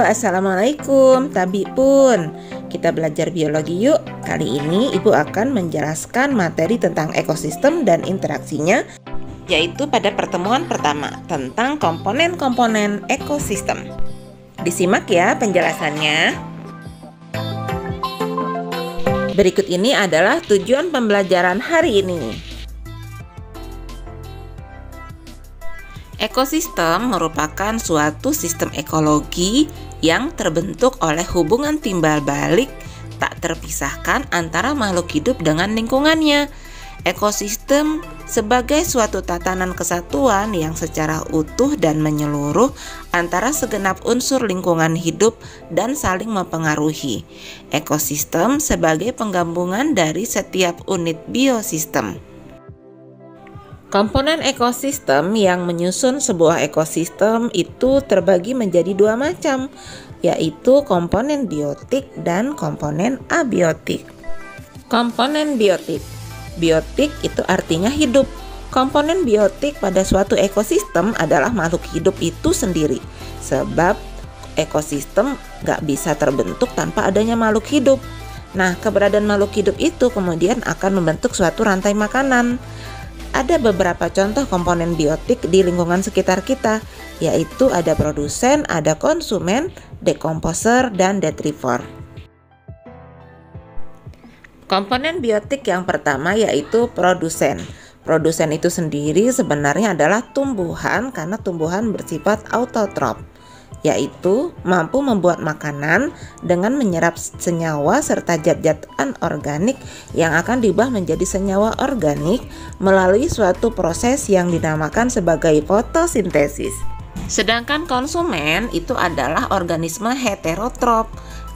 Assalamualaikum Tabi Pun. Kita belajar biologi yuk. Kali ini Ibu akan menjelaskan materi tentang ekosistem dan interaksinya, yaitu pada pertemuan pertama tentang komponen-komponen ekosistem. Disimak ya penjelasannya. Berikut ini adalah tujuan pembelajaran hari ini. Ekosistem merupakan suatu sistem ekologi yang terbentuk oleh hubungan timbal balik tak terpisahkan antara makhluk hidup dengan lingkungannya. Ekosistem sebagai suatu tatanan kesatuan yang secara utuh dan menyeluruh antara segenap unsur lingkungan hidup dan saling mempengaruhi. Ekosistem sebagai penggabungan dari setiap unit biosistem. Komponen ekosistem yang menyusun sebuah ekosistem itu terbagi menjadi dua macam, yaitu komponen biotik dan komponen abiotik. Komponen biotik. Biotik itu artinya hidup. Komponen biotik pada suatu ekosistem adalah makhluk hidup itu sendiri, sebab ekosistem gak bisa terbentuk tanpa adanya makhluk hidup. Nah, keberadaan makhluk hidup itu kemudian akan membentuk suatu rantai makanan. Ada beberapa contoh komponen biotik di lingkungan sekitar kita, yaitu ada produsen, ada konsumen, dekomposer, dan detritivor. Komponen biotik yang pertama yaitu produsen. Produsen itu sendiri sebenarnya adalah tumbuhan karena tumbuhan bersifat autotrof, yaitu mampu membuat makanan dengan menyerap senyawa serta zat-zat anorganik yang akan diubah menjadi senyawa organik melalui suatu proses yang dinamakan sebagai fotosintesis. Sedangkan konsumen itu adalah organisme heterotrof,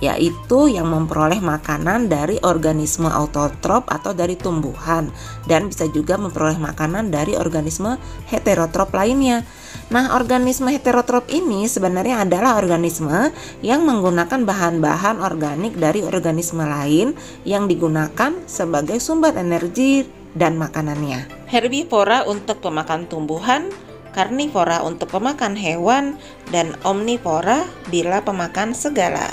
yaitu yang memperoleh makanan dari organisme autotrof atau dari tumbuhan, dan bisa juga memperoleh makanan dari organisme heterotrof lainnya. Nah, organisme heterotrof ini sebenarnya adalah organisme yang menggunakan bahan-bahan organik dari organisme lain yang digunakan sebagai sumber energi dan makanannya. Herbivora untuk pemakan tumbuhan, karnivora untuk pemakan hewan, dan omnivora bila pemakan segala.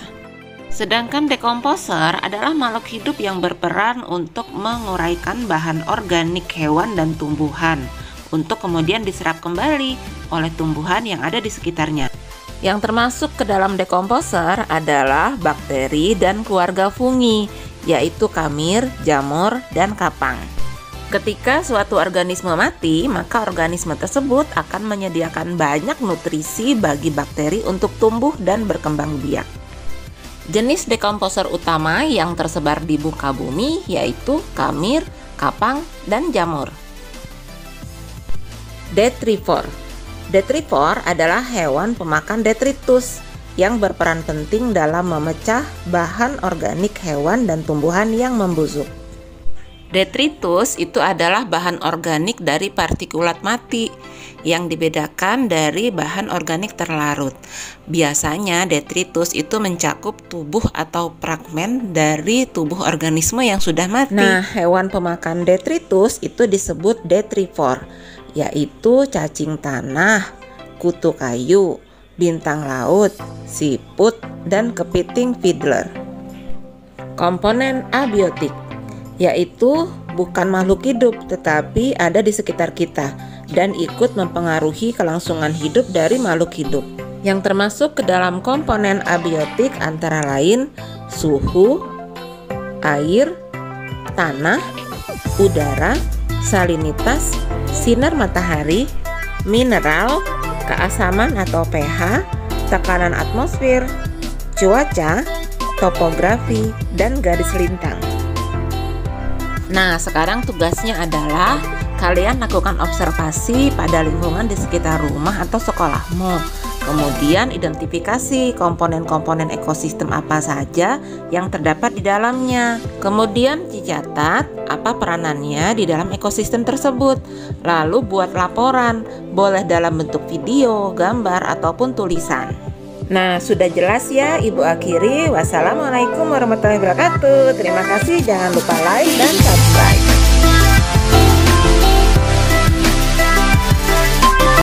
Sedangkan dekomposer adalah makhluk hidup yang berperan untuk menguraikan bahan organik hewan dan tumbuhan untuk kemudian diserap kembali oleh tumbuhan yang ada di sekitarnya. Yang termasuk ke dalam dekomposer adalah bakteri dan keluarga fungi, yaitu kamir, jamur, dan kapang. Ketika suatu organisme mati, maka organisme tersebut akan menyediakan banyak nutrisi bagi bakteri untuk tumbuh dan berkembang biak. Jenis dekomposer utama yang tersebar di muka bumi yaitu kamir, kapang, dan jamur. Detritivor. Detritivor adalah hewan pemakan detritus yang berperan penting dalam memecah bahan organik hewan dan tumbuhan yang membusuk. Detritus itu adalah bahan organik dari partikulat mati yang dibedakan dari bahan organik terlarut. Biasanya detritus itu mencakup tubuh atau fragmen dari tubuh organisme yang sudah mati. Nah, hewan pemakan detritus itu disebut detritivor, yaitu cacing tanah, kutu kayu, bintang laut, siput, dan kepiting fiddler. Komponen abiotik yaitu bukan makhluk hidup tetapi ada di sekitar kita dan ikut mempengaruhi kelangsungan hidup dari makhluk hidup. Yang termasuk ke dalam komponen abiotik antara lain suhu, air, tanah, udara, salinitas, sinar matahari, mineral, keasaman atau pH, tekanan atmosfer, cuaca, topografi, dan garis lintang. Nah, sekarang tugasnya adalah kalian lakukan observasi pada lingkungan di sekitar rumah atau sekolahmu. Kemudian identifikasi komponen-komponen ekosistem apa saja yang terdapat di dalamnya. Kemudian dicatat apa peranannya di dalam ekosistem tersebut. Lalu buat laporan, boleh dalam bentuk video, gambar, ataupun tulisan. Nah, sudah jelas ya, Ibu akhiri. Wassalamualaikum warahmatullahi wabarakatuh. Terima kasih, jangan lupa like dan subscribe.